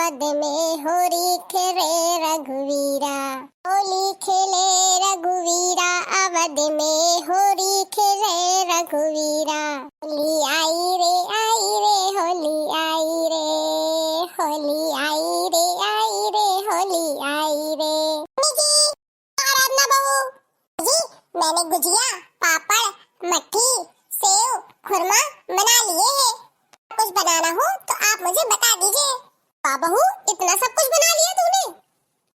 अवध में होली खेले रघुवीरा। होली खेले रघुवीरा, अवध में होली खेले रघुवीरा। होली आई रे होली आई रे, होली आई रे होली आई रे। आराधना बहू जी, मैंने गुजिया, पापड़, मट्ठी, सेव, खुरमा बना लिए हैं। कुछ बनाना हो तो आप मुझे बता दीजिए। बहू, इतना सब कुछ बना लिया तूने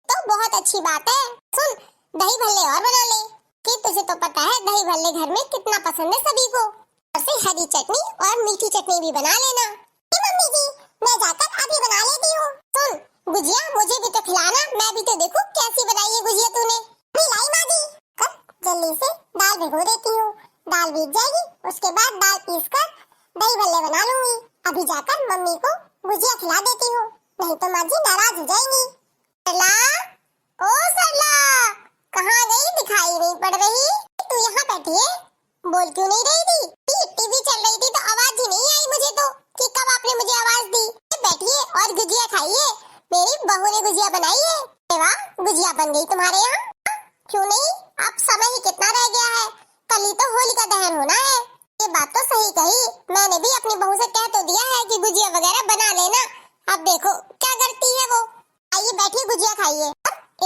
तो बहुत अच्छी बात है। सुन, दही भल्ले और बना ले, कि तुझे तो पता है दही भल्ले घर में कितना पसंद है सभी को। और से हरी चटनी और मीठी चटनी भी बना लेना। मम्मी जी, मैं जाकर अभी बना लेती हूँ। सुन गुजिया, मुझे भी तो खिलाना, मैं भी तो देखूं कैसी बनाई है गुजिया तूने। लाई माँ जी, कर जल्दी से दाल भिगो देती हूँ। दाल भीग जाएगी, उसके बाद दाल पीसकर दही भल्ले बना लूंगी। अभी जाकर मम्मी को गुजिया खिला देती हूँ, नहीं तो माँ जी नाराज हो जाएंगी। सरला, ओ सरला, कहाँ गई? दिखाई नहीं पड़ रही। तू यहाँ बैठी है, बोल क्यों नहीं रही थी? टीवी चल रही थी तो आवाज ही नहीं आई मुझे तो कि कब आपने मुझे आवाज दी। बैठिए और गुजिया खाइए, मेरी बहू ने गुजिया बनाई है। वाह, गुजिया बन गई तुम्हारे यहाँ। क्यों नहीं, अब समय ही कितना रह गया है, कल ही तो होलिका दहन होना है। ये बात तो सही कही, मैंने भी अपनी बहू से कह तो दिया है कि गुजिया वगैरह बना लेना। अब देखो क्या करती है वो। आइए बैठिए, गुजिया खाइए।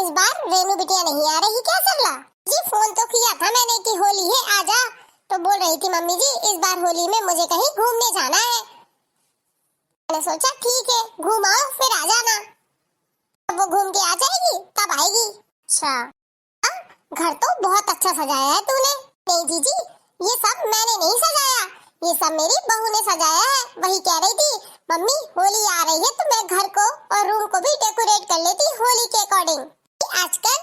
इस बार रेनू बिटिया नहीं आ रही क्या सरला जी? फोन तो किया था मैंने कि होली है आजा, तो बोल रही थी मम्मी जी इस बार होली में मुझे कहीं घूमने जाना है। मैंने सोचा ठीक है, घूम आओ फिर आ जाना। अब वो घूम के आ जाएगी तब आएगी। अच्छा, घर तो बहुत अच्छा सजाया है तूने। नहीं जीजी, ये सब मैंने नहीं सजाया, ये सब मेरी बहू ने सजाया है। वही कह रही थी मम्मी होली आ रही है तो मैं घर को और रूम को भी डेकोरेट कर लेती होली के अकॉर्डिंग। आजकल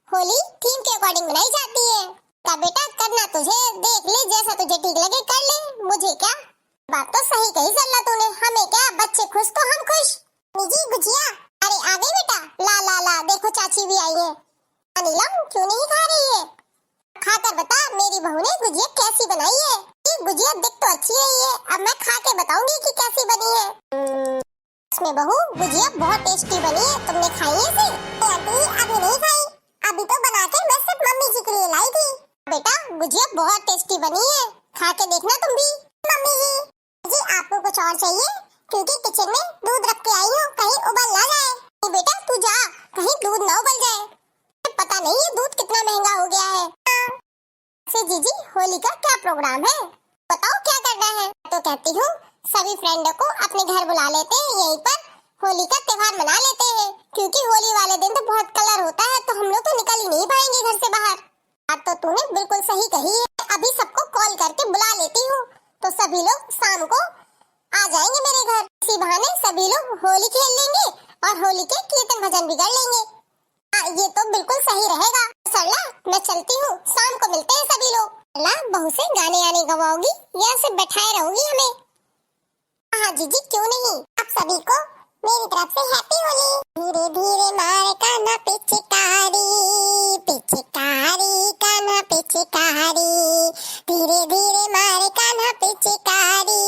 होली थीम के अकॉर्डिंग बनाई जाती है। का बेटा करना तुझे, देख ले जैसा तुझे ठीक लगे कर ले, मुझे क्या। बात तो सही कही सरला तूने, हमें क्या, बच्चे खुश तो हम खुश। जी गुजिया, अरे आ गई बेटा, ला ला ला, देखो चाची भी आई है। अनिलम क्यों नहीं खा रही है? खाकर बता मेरी बहू ने गुजिया कैसी बनाई है। ये गुजिया दिख तो अच्छी है ये, अब मैं खा के बताऊंगी कि कैसी बनी है। इसमें बहू गुजिया बहुत टेस्टी बनी है, तुमने खाई है इसे? अभी नहीं खाई, अभी तो बनाकर मैं सिर्फ मम्मी जी के लिए लाई थी। बेटा गुजिया बहुत टेस्टी बनी है, खा के देखना तुम भी। मम्मी जी आपको कुछ और चाहिए? क्योंकि किचन में दूध रख के आई हूँ, कहीं उबल ना जाए। बेटा तू जा, कहीं दूध ना उबल जाए। पता नहीं ये दूध कितना महंगा हो गया है। जीजी होली का क्या प्रोग्राम है, बताओ क्या करना है? तो कहती हूँ सभी फ्रेंडों को अपने घर बुला लेते हैं, यहीं पर होली का त्योहार मना लेते हैं। क्योंकि होली वाले दिन तो बहुत कलर होता है, तो हम लोग तो निकल ही नहीं पाएंगे घर से बाहर। अब तो तूने बिल्कुल सही कही है, अभी सबको कॉल करके बुला लेती हूँ, तो सभी लोग शाम को आ जाएंगे मेरे घर। इसी बहाने सभी लोग होली खेल लेंगे और होली के कीर्तन भजन भी कर लेंगे। ये तो बिल्कुल सही रहेगा। सरला मैं चलती हूँ, शाम को मिलते हैं सभी लोग। सरला बहू से गाने आने गवाओगी या सिर्फ बैठाए रहोगी हमें? हाँ जीजी क्यों नहीं, आप सभी को मेरी तरफ से हैप्पी होली। धीरे धीरे मारे कान्हा पिचकारी, पिचकारी कान्हा पिचकारी, धीरे धीरे मारे कान्हा पिचकारी,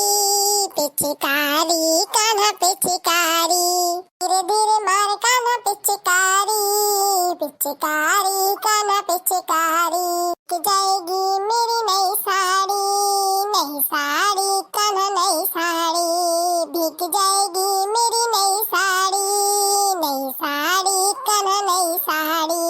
पिचकारी कान्हा पिचकारी, धीरे धीरे मारे कान्हा पिचकारी, पिचकारी कान्हा पिचकारी। कि जाएगी मेरी नई साड़ी, नई साड़ी कान्हा नई साड़ी, भीग जाएगी मेरी नई साड़ी, नई साड़ी कान्हा नई साड़ी।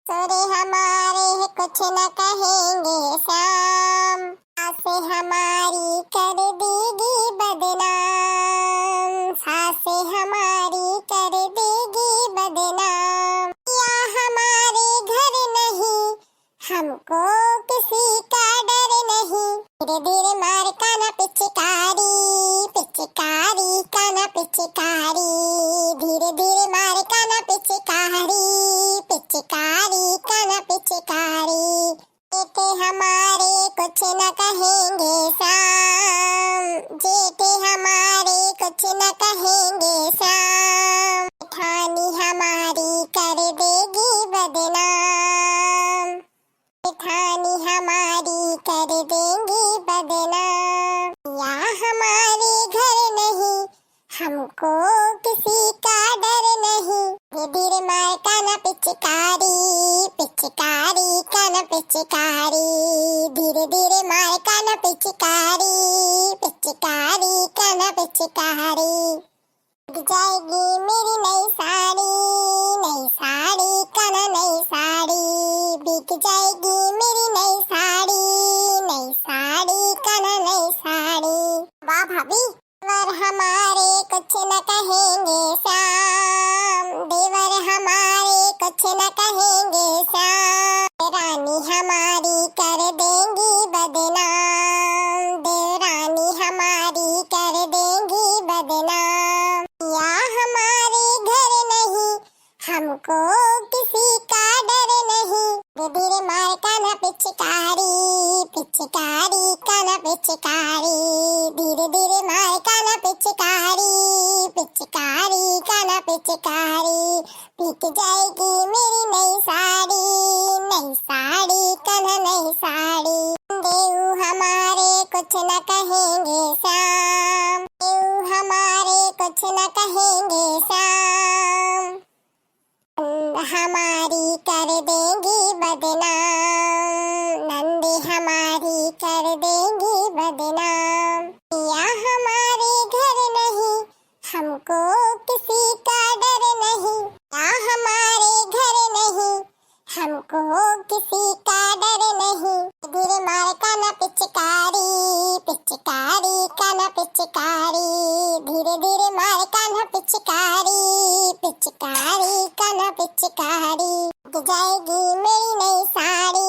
सोरे हमारे कुछ न कहेंगे शाम, सासे हमारी कर देगी बदनाम, सासे हमारी कर देगी बदनाम। या हमारे घर नहीं, हमको किसी का डर नहीं। धीरे धीरे मार कान्हा पिचकारी, पिचकारी कान्हा पिचकारी, धीरे धीरे मार कान्हा पिचकारी, पिचकारी कान्हा पिचकारी। जेठे हमारे कुछ न कहेंगे शाम, जेठे हमारे कुछ न कहेंगे शाम, जेठानी हमारी कर देगी बदनाम, जेठानी हमारी कर देंगी बदनाम। या हमारे घर नहीं, हमको किसी का डर धीरे धीरे मार काना पिचकारी, पिचकारी काना पिचकारी, धीरे धीरे मार काना पिचकारी, पिचकारी काना पिचकारी। भीग जाएगी मेरी नई साड़ी, नई साड़ी काना नई साड़ी, भीग जाएगी मेरी नई साड़ी, नई साड़ी काना नई साड़ी। वाह भाभी, देवर हमारे कुछ न कहेंगे श्याम, देवर हमारे कुछ न कहेंगे श्याम, रानी हमारी कर देंगी बदनाम, देवरानी हमारी कर देंगी बदनाम। या हमारे घर नहीं, हमको किसी का डर नहीं। धीरे धीरे मार काना पिचकारी, पिचकारी काना पिचकारी, धीरे धीरे मार काना पिचकारी, पिचकारी काना पिचकारी। भीग जाएगी मेरी नई साड़ी, नई साड़ी काना नई साड़ी। देव हमारे कुछ न कहेंगे श्याम, देव हमारे कुछ न कहेंगे श्याम, हमारी कर देंगी बदनाम, नंदी हमारी कर देंगी बदनाम। या हमारे घर नहीं, हमको किसी का डर नहीं। या हमारे घर नहीं, हमको किसी का डर नहीं। धीरे मार काना पिचकारी, पिचकारी काना पिचकारी, धीरे धीरे मार काना पिचकारी, पिचकारी काना पिचकारी। भीग जाएगी मेरी नई साड़ी,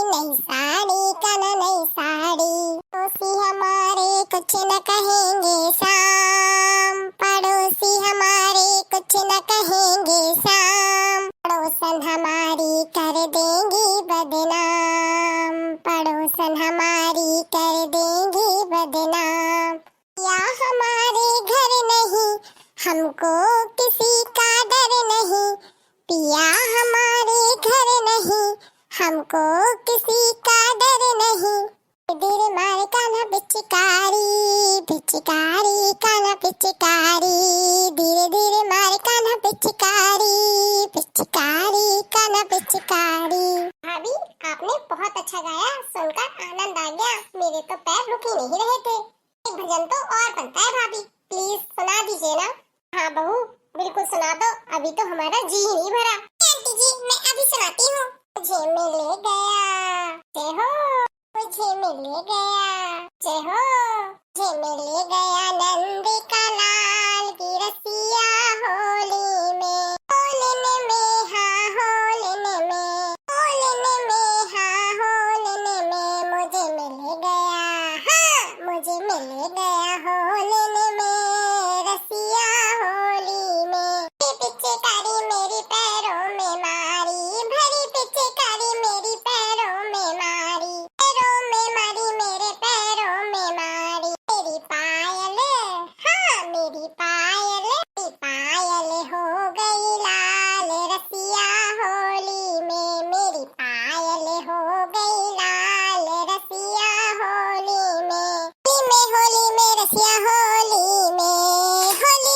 नई साड़ी काना नई साड़ी। पड़ोसी हमारे कुछ न कहेंगे श्याम, पड़ोसी हमारे कुछ न कहेंगे श्याम, पड़ोसन हमारी कर देंगी बदनाम, पड़ोसन हमारी कर देंगी बदनाम। या हमारे घर नहीं, हमको किसी का डर नहीं। पिया हमारे घर नहीं, हमको किसी का डर नहीं। धीरे मार काना पिचकारी, पिचकारी काना पिचकारी, धीरे धीरे मार काना पिचकारी, पिचकारी काना पिचकारी। भाभी, आपने बहुत अच्छा गाया, सुनकर आनंद आ गया। मेरे तो पैर रुक ही नहीं रहे थे। एक भजन तो और बनता है भाभी, प्लीज सुना दीजिए ना। हाँ बहू, बिल्कुल सुना दो, अभी तो हमारा जी ही नहीं भरा। आंटी जी, मैं अभी सुनाती हूँ। मुझे मिल गया, जय हो, मुझे मिल गया, जय हो, मुझे मिल गया नंद का लाल की रसिया होली में, होली में हाँ होली में, होली में हाँ होली में, मुझे मिल गया, हाँ मुझे मिल गया होली में रसिया होली में। पिचकारी मेरी पैरों में मारी, भरी पिचकारी मेरी पैरों में मारी, पैरों में मारी मेरे पैरों में मारी। मेरी पायल, हाँ मेरी पायल, मेरी पायल हो गई लाल रसिया होली में, मेरी पायल हो गई लाल रसिया होली में। होली में रसिया होली में, होली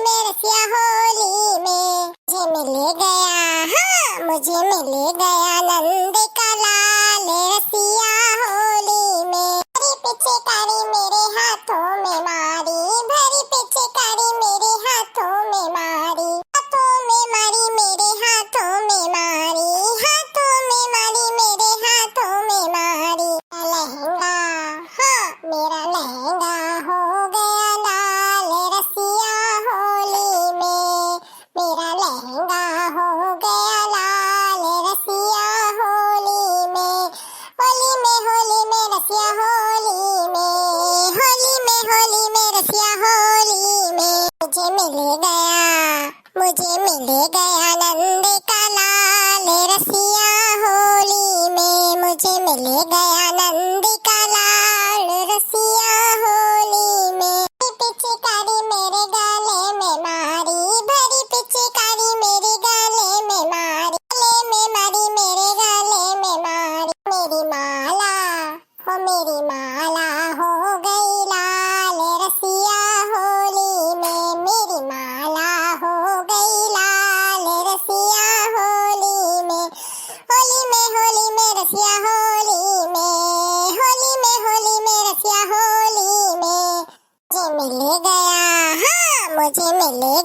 में रसिया होली में। मुझे मिल गया, हाँ मुझे मिल गया नंद का लाल रसिया होली में। भरी पिचकारी मेरे हाथों में मारी, भरी पिचकारी मेरे हाथों में मारी, हाथों में मारी मेरे हाथों में मारी, हाथों में मारी मेरे हाथों में मारी। लहंगा, हाँ मेरा लहंगा हो गया लाल रसिया होली में, मेरा लहंगा हो गया लाल रसिया होली में। होली में रसिया होली में, होली में रसिया होली में। मुझे मिल गया, मुझे मिल गया नंद का लाल रसिया होली में, मुझे मिल गया नंद का लाल रसिया होली में। पिचकारी मेरे गले में मारी, भरी पिचकारी मेरे गले में मारी, गले में मारी मेरे गले में मारी। मेरी माला, हो मेरी माला हो गई लाल रसिया होली में, मेरी माला हो गई लाल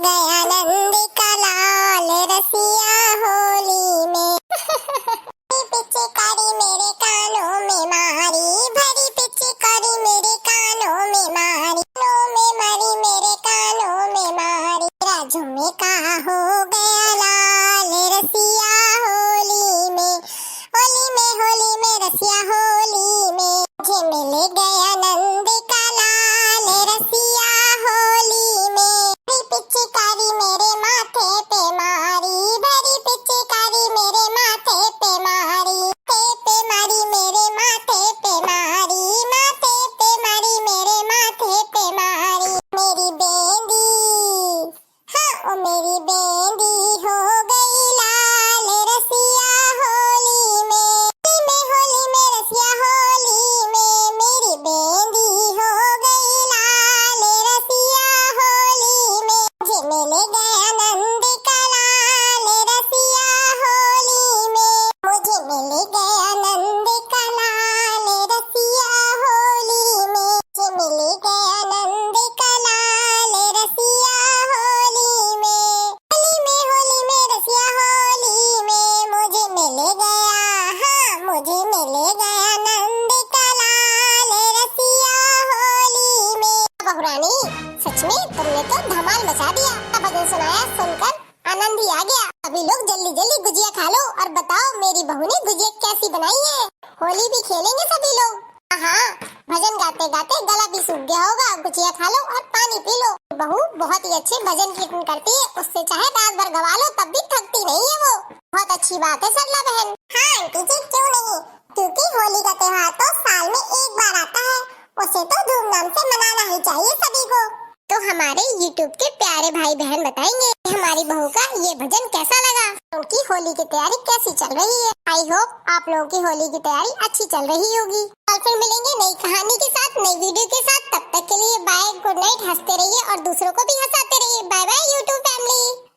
गया नंद का लाल रसिया होली में। पिचकारी मेरे कानों में मारी, भरी पिचकारी मेरे कानों में मारी, मेरे कानों में मारी। राजू में कहा हो गया लाल रसिया होली में, होली में रसिया होली में। मुझे मिल गया नंद का लाल रसिया होली में। भरी पिचकारी मेरे माथे पे मारी, भरी पिचकारी मेरे माथे पे मारी, पे मारी मेरे माथे पे मारी, माथे पे मारी मेरे माथे पे मारी। मेरी बेंदी, हाँ ओ मेरी बेंदी हो गई लाल रसिया होली में, होली में रसिया होली में। मेरी बेंदी हो गई लाल रसिया होली में। मुझे मिल गया नंद का लाल रसिया होली में, मुझे मिल गया नंद का लाल रसिया होली में, मुझे मिल गया नंद का लाल रसिया होली में। होली में रसिया होली में मुझे मिल गया, हाँ मुझे मिल गया नंद का लाल रसिया होली में। बहुरानी सच में तुमने तो धमाल मचा दिया। भजन सुनाया सुनकर आनंद ही आ गया। अभी लोग जल्दी जल्दी गुजिया खा लो और बताओ मेरी बहू ने गुजिया कैसी बनाई है। होली भी खेलेंगे सभी लोग। हाँ भजन गाते गाते गला भी सूख गया होगा। गुजिया खा लो और पानी पी लो। बहू बहुत ही अच्छे भजन कीर्तन करती है, उससे चाहे रात भर गवा लो तब भी थकती नहीं है वो। बहुत अच्छी बात है सरला बहन। हाँ आंटी जी क्यों नहीं, क्योंकि होली का त्योहार तो साल में एक बार आता है, उसे तो धूमधाम से मनाना ही चाहिए सभी को। तो हमारे YouTube के प्यारे भाई बहन बताएंगे हमारी बहू का ये भजन कैसा लगा, उनकी होली की तैयारी कैसी चल रही है। आई होप आप लोगों की होली की तैयारी अच्छी चल रही होगी। और फिर मिलेंगे नई कहानी के साथ, नई वीडियो के साथ। तब तक के लिए बाय, गुड नाइट। हंसते रहिए और दूसरों को भी हंसाते रहिए। Bye bye YouTube family.